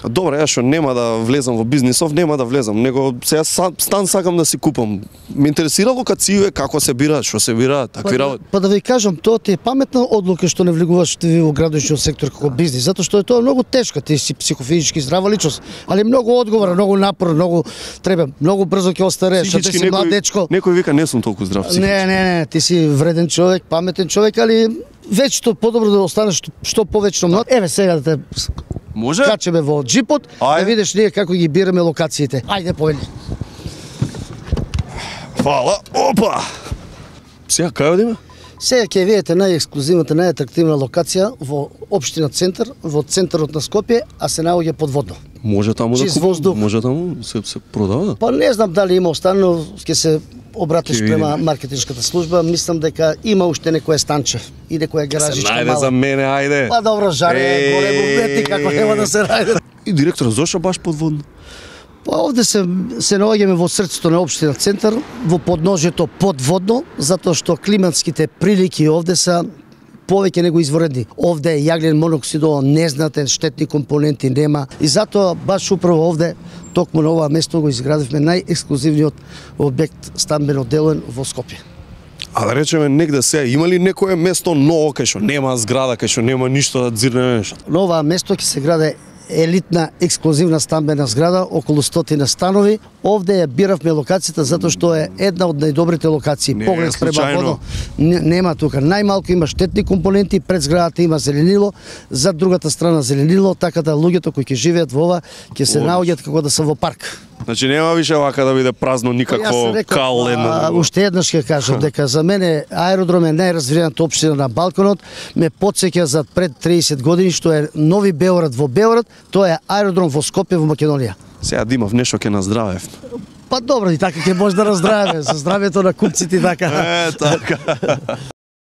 Добре, ја што нема да влезам во бизнисов, нема да влезам, него сега стан сакам да си купам. Ме интересира локације, како се бира, што се бира, такви работи. Па да ви кажам, тоа ти е паметна одлука што не влегуваш ти во градушниот сектор како бизнис, затоа што е тоа многу тешко, ти си психофизички здрава личност, али многу одговорен, многу напорен, многу треба, многу брзо ќе остарееш, ти си млад дечко. Некој вика не сум толку здрав психички. Не, ти си вреден човек, паметен човек, али веќе подобро да останеш што повечно млад. Еве сега да те Може? качеме во джипот, да видиш ние како ги бираме локациите. Ајде повели. Фала. Опа. Сега кај одиме? Сега ќе видите најексклузивната, најатрактивна локација во општина Центар, во центарот на Скопје, а се наоѓа подводно. Може таму да воздух. Може таму се продава? Па не знам дали има останало, ќе се обратиш према маркетиншката служба, мислам дека има уште некое станче и некоја гаражичка мала. Најде за мене, ајде. Па добро, жаре, горе бувети, како нема да се најде. И директор, зошто баш подводно? Па овде се наоѓаме во срцето на општина Центар, во подножјето подводно, затоа што климатските прилики овде се повеќе него изворедни. Овде е јаглен моноксид, незнатен, штетни компоненти нема и затоа баш управо овде, токму на ова место го изградивме најексклузивниот објект стамбено делен во Скопје. А да речеме негде сега, има ли некое место ново кај што нема зграда, кај што нема ништо да дзирне нешто? На ова место ќе се граде елитна ексклузивна стамбена зграда, околу 100 станови. Овде ја биравме локацијата затоа што е една од најдобрите локации. Поглед према водно. Нема тука. Најмалку има штетни компоненти, пред зградата има зеленило, за другата страна зеленило, така да луѓето кои ќе живеат во ова ќе се наоѓаат како да се во парк. Значи нема више вака да биде празно никакво кал една. Уште еднаш ќе кажам дека за мене аеродром е најразвиената општина на Балканот, ме потсеќа за пред 30 години што е Нови Беорад во Беорад, тоа е аеродром во Скопје во Македонија. Сега Димов нешто ќе наздравев. Па добро, и така ќе може да раздравиме, со здравјето на купците така. Така.